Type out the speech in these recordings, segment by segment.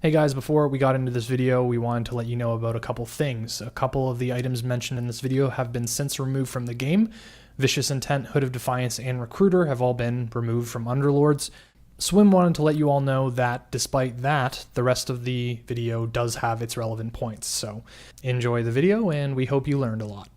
Hey guys, before we got into this video, we wanted to let you know about a couple things. A couple of the items mentioned in this video have been since removed from the game. Vicious Intent, Hood of Defiance, and Recruiter have all been removed from Underlords. Swim wanted to let you all know that despite that, the rest of the video does have its relevant points. So enjoy the video, and we hope you learned a lot.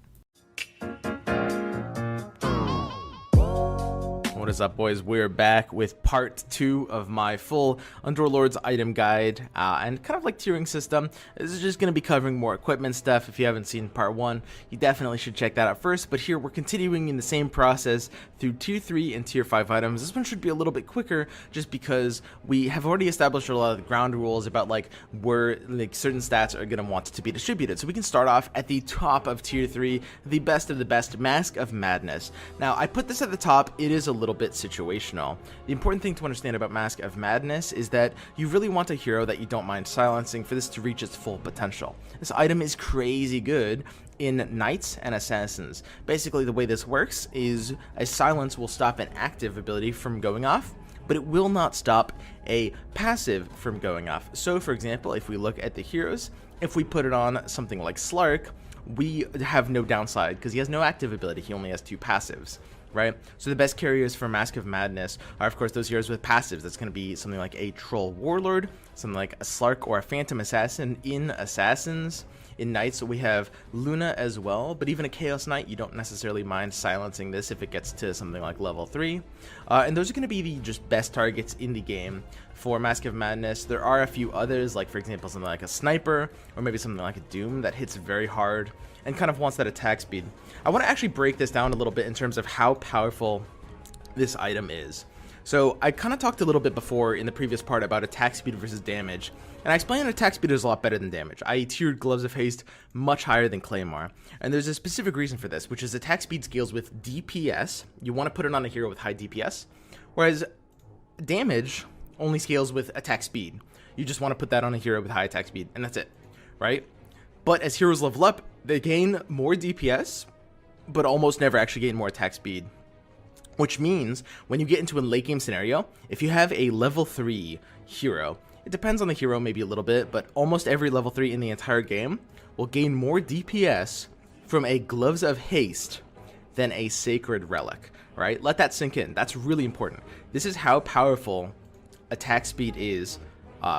What is up, boys? We're back with part 2 of my full Underlords item guide and kind of like tiering system. This is just going to be covering more equipment stuff. If you haven't seen part 1, you definitely should check that out first. But here we're continuing in the same process through tier 3 and tier 5 items. This one should be a little bit quicker just because we have already established a lot of the ground rules about like where like certain stats are going to want to be distributed. So we can start off at the top of tier 3, the best of the best, Mask of Madness. Now I put this at the top. It is a little bit situational. The important thing to understand about Mask of Madness is that you really want a hero that you don't mind silencing for this to reach its full potential. This item is crazy good in Knights and Assassins. Basically the way this works is a silence will stop an active ability from going off, but it will not stop a passive from going off. So for example, if we look at the heroes, if we put it on something like Slark, we have no downside because he has no active ability, he only has 2 passives. Right? So the best carriers for Mask of Madness are of course those heroes with passives. That's going to be something like a Troll Warlord, something like a Slark or a Phantom Assassin in Assassins. In Knights we have Luna as well, but even a Chaos Knight you don't necessarily mind silencing this if it gets to something like level 3. And those are going to be the just best targets in the game for Mask of Madness. There are a few others, like for example something like a Sniper or maybe something like a Doom that hits very hard and kind of wants that attack speed. I want to actually break this down a little bit in terms of how powerful this item is. So I kind of talked a little bit before in the previous part about attack speed versus damage, and I explained attack speed is a lot better than damage. I tiered Gloves of Haste much higher than Claymore, and there's a specific reason for this, which is attack speed scales with DPS. You want to put it on a hero with high DPS, whereas damage only scales with attack speed. You just want to put that on a hero with high attack speed, and that's it, right? But as heroes level up, they gain more DPS, but almost never actually gain more attack speed. Which means, when you get into a late game scenario, if you have a level 3 hero, it depends on the hero maybe a little bit, but almost every level 3 in the entire game will gain more DPS from a Gloves of Haste than a Sacred Relic, right? Let that sink in. That's really important. This is how powerful attack speed is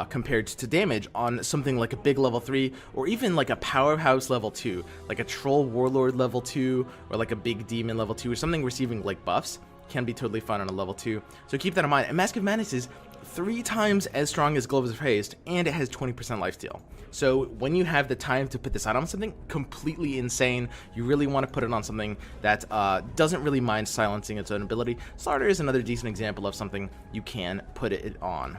compared to damage on something like a big level 3 or even like a powerhouse level 2, like a Troll Warlord level 2 or like a big Demon level 2 or something receiving like buffs can be totally fun on a level 2. So keep that in mind. And Mask of Madness is 3 times as strong as Gloves of Haste, and it has 20% lifesteal. So when you have the time to put this on something completely insane, you really want to put it on something that doesn't really mind silencing its own ability. Starter is another decent example of something you can put it on.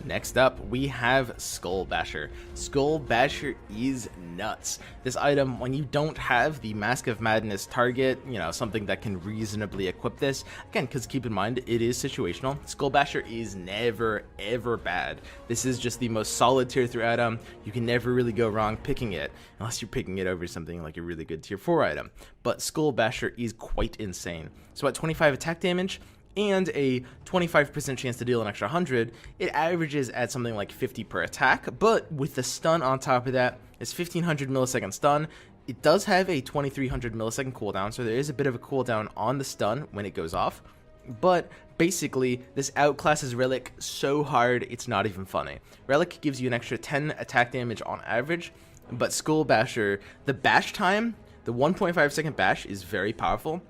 Next up, we have Skull Basher. Skull Basher is nuts. This item, when you don't have the Mask of Madness target, you know, something that can reasonably equip this, again, because keep in mind, it is situational, Skull Basher is never, ever bad. This is just the most solid tier 3 item. You can never really go wrong picking it, unless you're picking it over something like a really good tier 4 item. But Skull Basher is quite insane. So at 25 attack damage, and a 25% chance to deal an extra 100, it averages at something like 50 per attack, but with the stun on top of that, it's 1500 millisecond stun. It does have a 2300 millisecond cooldown, so there is a bit of a cooldown on the stun when it goes off, but basically this outclasses Relic so hard it's not even funny. Relic gives you an extra 10 attack damage on average, but Skull Basher, the bash time, the 1.5 second bash is very powerful,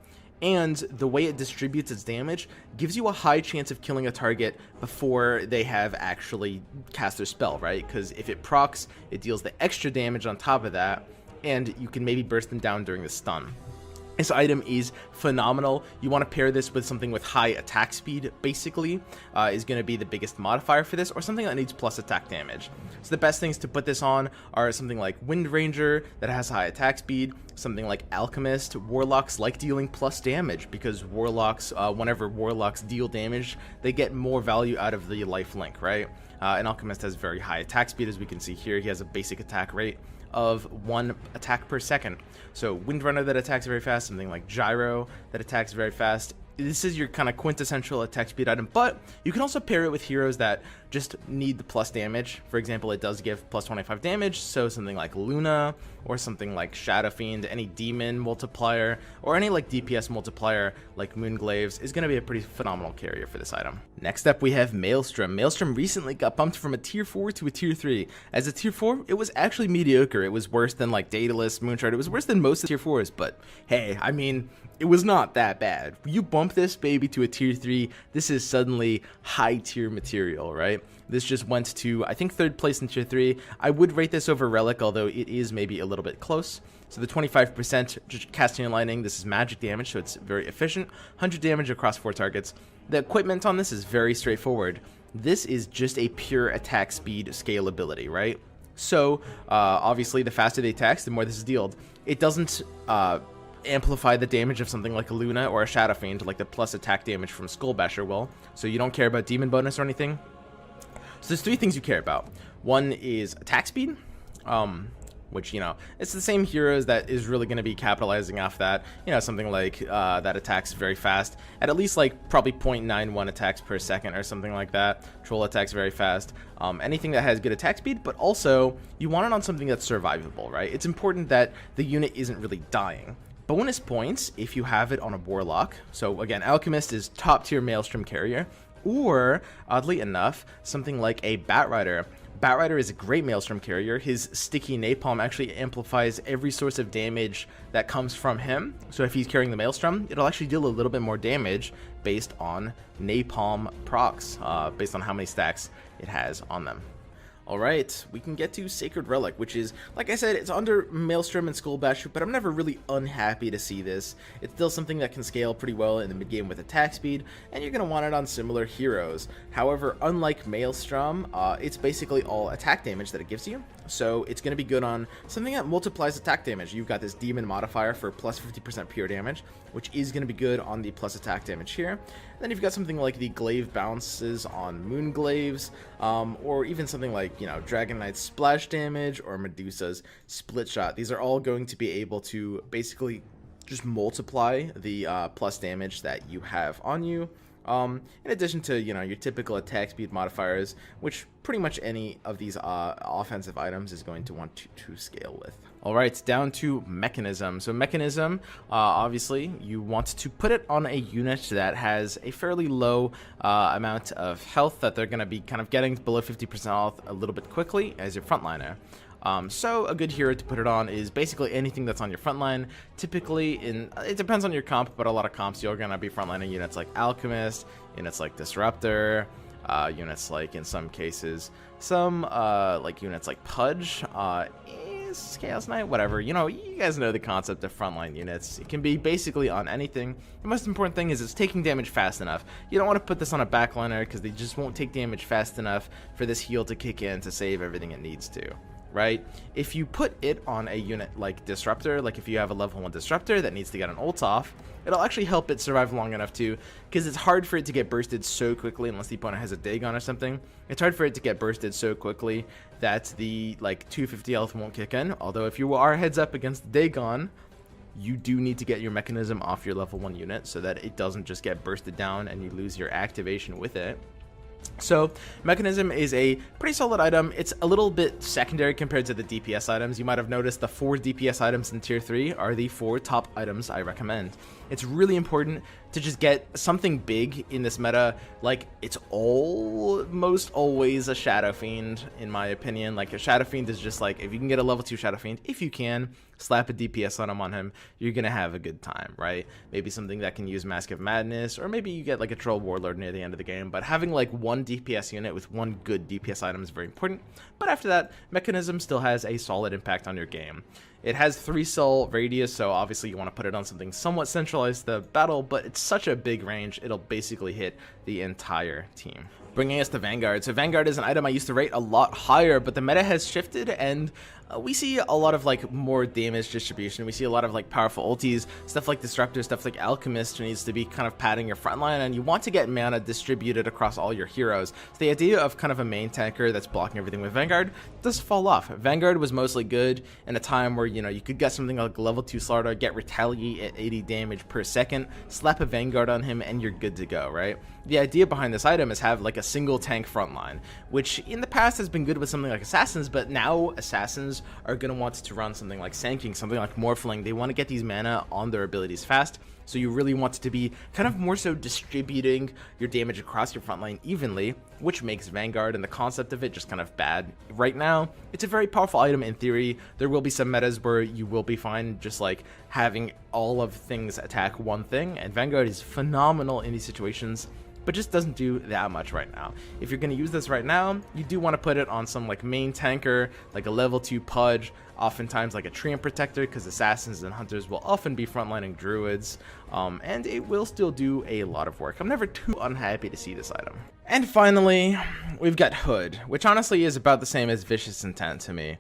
and the way it distributes its damage gives you a high chance of killing a target before they have actually cast their spell, right? Because if it procs, it deals the extra damage on top of that, and you can maybe burst them down during the stun. This item is phenomenal. You want to pair this with something with high attack speed, basically, is going to be the biggest modifier for this, or something that needs plus attack damage. So the best things to put this on are something like Wind Ranger that has high attack speed, something like Alchemist. Warlocks like dealing plus damage because Warlocks, whenever Warlocks deal damage, they get more value out of the life link, right? And Alchemist has very high attack speed, as we can see here. He has a basic attack rate of 1 attack per second. So Windrunner that attacks very fast, something like Gyro that attacks very fast. This is your kind of quintessential attack speed item, but you can also pair it with heroes that just need the plus damage. For example, it does give plus 25 damage, so something like Luna or something like Shadow Fiend, any demon multiplier, or any like DPS multiplier like Moonglaves is going to be a pretty phenomenal carrier for this item. Next up we have Maelstrom. Maelstrom recently got bumped from a tier 4 to a tier 3. As a tier 4, it was actually mediocre. It was worse than like Daedalus, Moonshard. It was worse than most of tier 4s, but hey, I mean, it was not that bad. You bump this baby to a tier 3, this is suddenly high tier material, right? This just went to, I think, 3rd place in tier 3. I would rate this over Relic, although it is maybe a little bit close. So the 25% just casting and lightning, this is magic damage, so it's very efficient. 100 damage across 4 targets. The equipment on this is very straightforward. This is just a pure attack speed scalability, right? So obviously the faster the attacks, the more this is dealt. It doesn't amplify the damage of something like a Luna or a Shadow Fiend, like the plus attack damage from Skull Basher will. So you don't care about demon bonus or anything. So there's 3 things you care about. One is attack speed, which, you know, it's the same heroes that is really going to be capitalizing off that. You know, something like that attacks very fast, at least like probably 0.91 attacks per second or something like that. Troll attacks very fast. Anything that has good attack speed, but also you want it on something that's survivable, right? It's important that the unit isn't really dying. Bonus points if you have it on a Warlock. So again, Alchemist is top tier Maelstrom carrier, or oddly enough, something like a Batrider. Batrider is a great Maelstrom carrier. His sticky napalm actually amplifies every source of damage that comes from him. So if he's carrying the Maelstrom, it'll actually deal a little bit more damage based on napalm procs, based on how many stacks it has on them. Alright, we can get to Sacred Relic, which is, like I said, it's under Maelstrom and Skull Basher, but I'm never really unhappy to see this. It's still something that can scale pretty well in the mid game with attack speed, and you're going to want it on similar heroes. However, unlike Maelstrom, it's basically all attack damage that it gives you, so it's going to be good on something that multiplies attack damage. You've got this demon modifier for plus 50% pure damage, which is going to be good on the plus attack damage here. And then you've got something like the glaive bounces on Moonglaves, or even something like, you know, Dragon Knight's splash damage or Medusa's split shot. These are all going to be able to basically just multiply the plus damage that you have on you. In addition to, you know, your typical attack speed modifiers, which pretty much any of these offensive items is going to want to scale with. Alright, down to Mechanism. So Mechanism, obviously, you want to put it on a unit that has a fairly low amount of health, that they're going to be kind of getting below 50% health a little bit quickly as your frontliner. So a good hero to put it on is basically anything that's on your frontline. Typically, it depends on your comp, but a lot of comps you're gonna be frontlining units like Alchemist, units like Disruptor, units like, in some cases, some like units like Pudge, Chaos Knight, whatever. You know, you guys know the concept of frontline units. It can be basically on anything. The most important thing is it's taking damage fast enough. You don't want to put this on a backliner because they just won't take damage fast enough for this heal to kick in to save everything it needs to. Right? If you put it on a unit like Disruptor, like if you have a level 1 Disruptor that needs to get an ult off, it'll actually help it survive long enough too, because it's hard for it to get bursted so quickly unless the opponent has a Dagon or something. It's hard for it to get bursted so quickly that the like 250 health won't kick in, although if you are heads up against the Dagon, you do need to get your Mechanism off your level 1 unit so that it doesn't just get bursted down and you lose your activation with it. So Mechanism is a pretty solid item. It's a little bit secondary compared to the DPS items. You might have noticed the 4 DPS items in tier 3 are the 4 top items I recommend. It's really important to just get something big in this meta. Like, it's almost always a Shadow Fiend, in my opinion. Like, a Shadow Fiend is just like, if you can get a level 2 Shadow Fiend, if you can, slap a DPS item on him, you're gonna have a good time, right? Maybe something that can use Mask of Madness, or maybe you get like a Troll Warlord near the end of the game, but having like one DPS unit with one good DPS item is very important. But after that, Mechanism still has a solid impact on your game. It has 3 cell radius, so obviously you want to put it on something somewhat centralized the battle, but it's such a big range, it'll basically hit the entire team. Bringing us to Vanguard. So Vanguard is an item I used to rate a lot higher, but the meta has shifted, and we see a lot of like more damage distribution. We see a lot of like powerful ultis, stuff like Disruptor, stuff like Alchemist needs to be kind of padding your front line, and you want to get mana distributed across all your heroes. So the idea of kind of a main tanker that's blocking everything with Vanguard does fall off. Vanguard was mostly good in a time where, you know, you could get something like level 2 Slardar, get Retaliate at 80 damage per second, slap a Vanguard on him, and you're good to go, right? The idea behind this item is have like a single tank frontline, which in the past has been good with something like assassins, but now assassins are going to want to run something like Sanking, something like Morphling. They want to get these mana on their abilities fast, so you really want to be kind of more so distributing your damage across your front line evenly, which makes Vanguard and the concept of it just kind of bad. Right now, it's a very powerful item in theory. There will be some metas where you will be fine just like having all of things attack one thing, and Vanguard is phenomenal in these situations, but just doesn't do that much right now. If you're going to use this right now, you do want to put it on some like main tanker, like a level 2 Pudge, oftentimes like a Treant Protector, because assassins and hunters will often be frontlining druids, and it will still do a lot of work. I'm never too unhappy to see this item. And finally, we've got Hood, which honestly is about the same as Vicious Intent to me.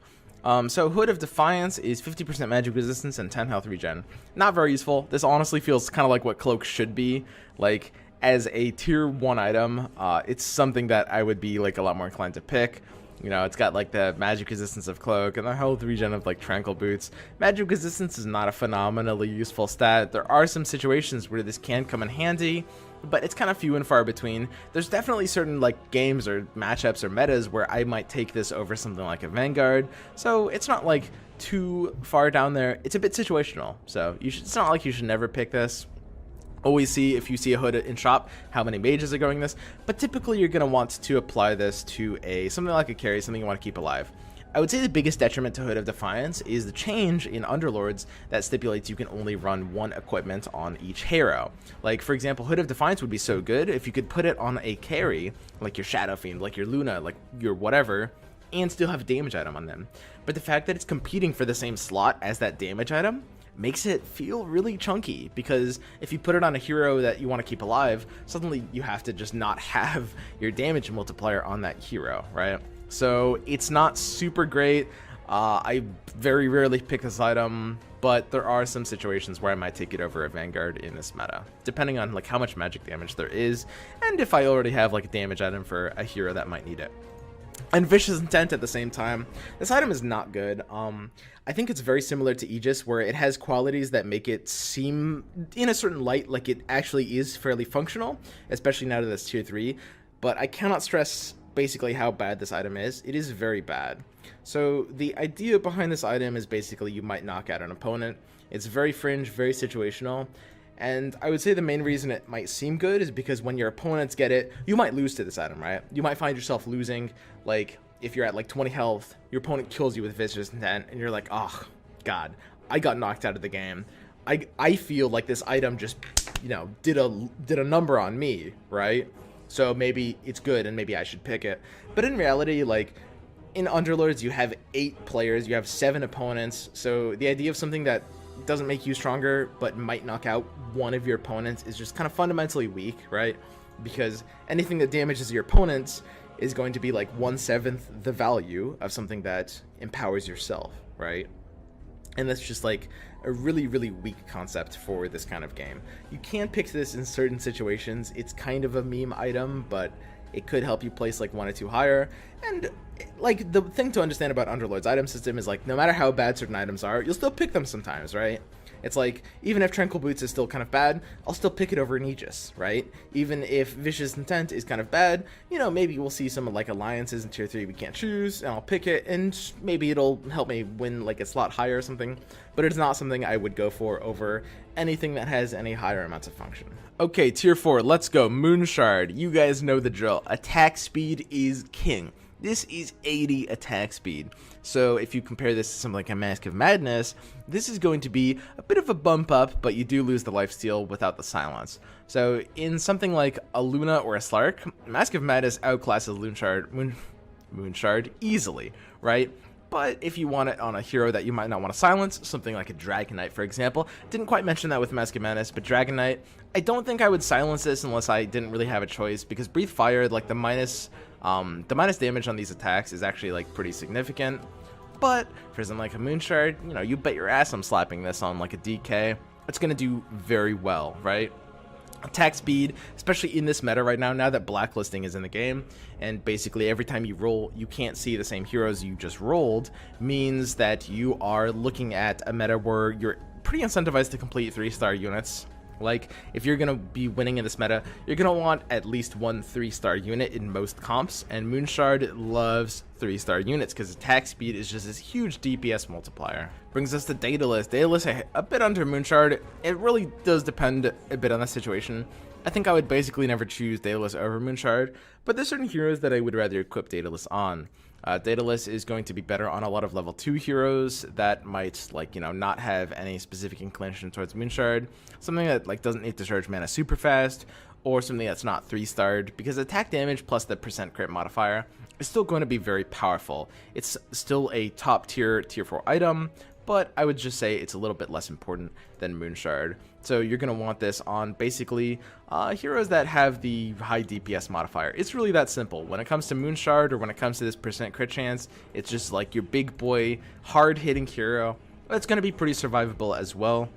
So Hood of Defiance is 50% magic resistance and 10 health regen. Not very useful. This honestly feels kind of like what Cloak should be. Like, as a tier 1 item, it's something that I would be like a lot more inclined to pick. You know, it's got like the magic resistance of Cloak and the health regen of like Tranquil Boots. Magic resistance is not a phenomenally useful stat. There are some situations where this can come in handy, but it's kind of few and far between. There's definitely certain like games or matchups or metas where I might take this over something like a Vanguard, so it's not like too far down there. It's a bit situational, so it's not like you should never pick this. Always see, if you see a Hood in shop, how many mages are going this, but typically you're going to want to apply this to something like a carry, something you want to keep alive. I would say the biggest detriment to Hood of Defiance is the change in Underlords that stipulates you can only run one equipment on each hero. Like, for example, Hood of Defiance would be so good if you could put it on a carry, like your Shadow Fiend, like your Luna, like your whatever, and still have a damage item on them. But the fact that it's competing for the same slot as that damage item makes it feel really chunky, because if you put it on a hero that you want to keep alive, suddenly you have to just not have your damage multiplier on that hero, right? So it's not super great. I very rarely pick this item, but there are some situations where I might take it over a Vanguard in this meta, depending on like how much magic damage there is, and if I already have like a damage item for a hero that might need it. And Vicious Intent at the same time. This item is not good. I think it's very similar to Aegis, where it has qualities that make it seem in a certain light like it actually is fairly functional, especially now that it's tier 3. But I cannot stress basically how bad this item is. It is very bad. So the idea behind this item is basically you might knock out an opponent. It's very fringe, very situational. And I would say the main reason it might seem good is because when your opponents get it, you might lose to this item, right? You might find yourself losing, like, if you're at like 20 health, your opponent kills you with Vicious Intent, and you're like, oh, God, I got knocked out of the game. I feel like this item just, you know, did a number on me, right? So maybe it's good and maybe I should pick it. But in reality, like, in Underlords, you have 8 players, you have 7 opponents, so the idea of something that doesn't make you stronger but might knock out one of your opponents is just kind of fundamentally weak, right? Because anything that damages your opponents is going to be like 1/7 the value of something that empowers yourself, right? And that's just like a really, really weak concept for this kind of game. You can pick this in certain situations. It's kind of a meme item, but it could help you place like 1 or 2 higher. And like the thing to understand about Underlord's item system is like no matter how bad certain items are, you'll still pick them sometimes, right? It's like, even if Tranquil Boots is still kind of bad, I'll still pick it over an Aegis, right? Even if Vicious Intent is kind of bad, you know, maybe we'll see some like alliances in tier 3 we can't choose, and I'll pick it, and maybe it'll help me win like a slot higher or something, but it's not something I would go for over anything that has any higher amounts of function. Okay, tier 4, let's go. Moonshard. You guys know the drill. Attack speed is king. This is 80 attack speed. So if you compare this to something like a Mask of Madness, this is going to be a bit of a bump up, but you do lose the lifesteal without the silence. So in something like a Luna or a Slark, Mask of Madness outclasses Moonshard easily, right? But if you want it on a hero that you might not want to silence, something like a Dragon Knight, for example, didn't quite mention that with Mask of Madness, but Dragon Knight, I don't think I would silence this unless I didn't really have a choice, because Breathe Fire, like the minus damage on these attacks is actually like pretty significant. But for something like a Moonshard, you know, you bet your ass I'm slapping this on like a DK. It's gonna do very well, right? Attack speed, especially in this meta right now, now that blacklisting is in the game, and basically every time you roll, you can't see the same heroes you just rolled, means that you are looking at a meta where you're pretty incentivized to complete 3-star units. Like, if you're gonna be winning in this meta, you're gonna want at least one 3-star unit in most comps, and Moonshard loves 3-star units because attack speed is just this huge DPS multiplier. Brings us to Daedalus. Daedalus a bit under Moonshard. It really does depend a bit on the situation. I think I would basically never choose Daedalus over Moonshard, but there's certain heroes that I would rather equip Daedalus on. Daedalus is going to be better on a lot of level 2 heroes that might, like, you know, not have any specific inclination towards Moonshard. Something that, like, doesn't need to charge mana super fast, or something that's not 3-starred, because attack damage plus the percent crit modifier is still going to be very powerful. It's still a top tier 4 item, but I would just say it's a little bit less important than Moonshard. So you're going to want this on basically heroes that have the high DPS modifier. It's really that simple. When it comes to Moonshard, or when it comes to this percent crit chance, it's just like your big boy, hard-hitting hero. It's going to be pretty survivable as well.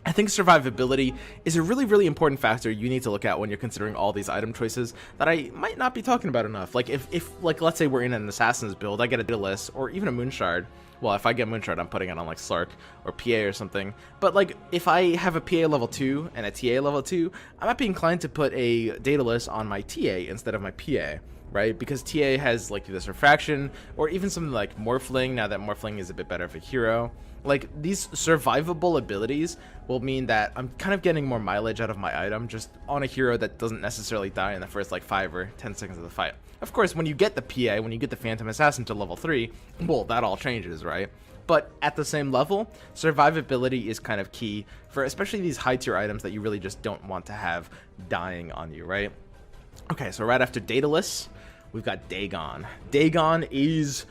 I think survivability is a really important factor you need to look at when you're considering all these item choices that I might not be talking about enough. Like, if like, let's say we're in an Assassin's build, I get a Daedalus, or even a Moonshard. Well, if I get Moonshard, I'm putting it on, like, Slark or PA or something. But, like, if I have a PA level 2 and a TA level 2, I might be inclined to put a Daedalus on my TA instead of my PA, right? Because TA has, like, this refraction, or even something like Morphling, now that Morphling is a bit better of a hero. Like, these survivable abilities will mean that I'm kind of getting more mileage out of my item just on a hero that doesn't necessarily die in the first, like, 5 or 10 seconds of the fight. Of course, when you get the PA, when you get the Phantom Assassin to level 3, well, that all changes, right? But at the same level, survivability is kind of key for especially these high tier items that you really just don't want to have dying on you, right? Okay, so right after Daedalus, we've got Dagon. Dagon is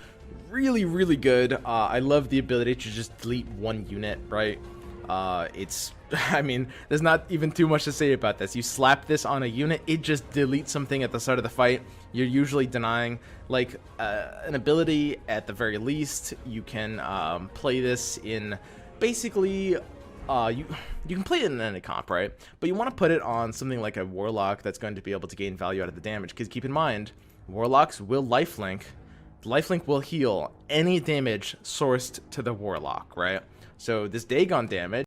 really good. I love the ability to just delete one unit, right? I mean, there's not even too much to say about this. You slap this on a unit, it just deletes something at the start of the fight. You're usually denying, like, an ability at the very least. You can play this in basically you can play it in any comp, right? But you want to put it on something like a Warlock that's going to be able to gain value out of the damage, because keep in mind, Warlocks will lifelink. Lifelink will heal any damage sourced to the Warlock, right? So this Dagon damage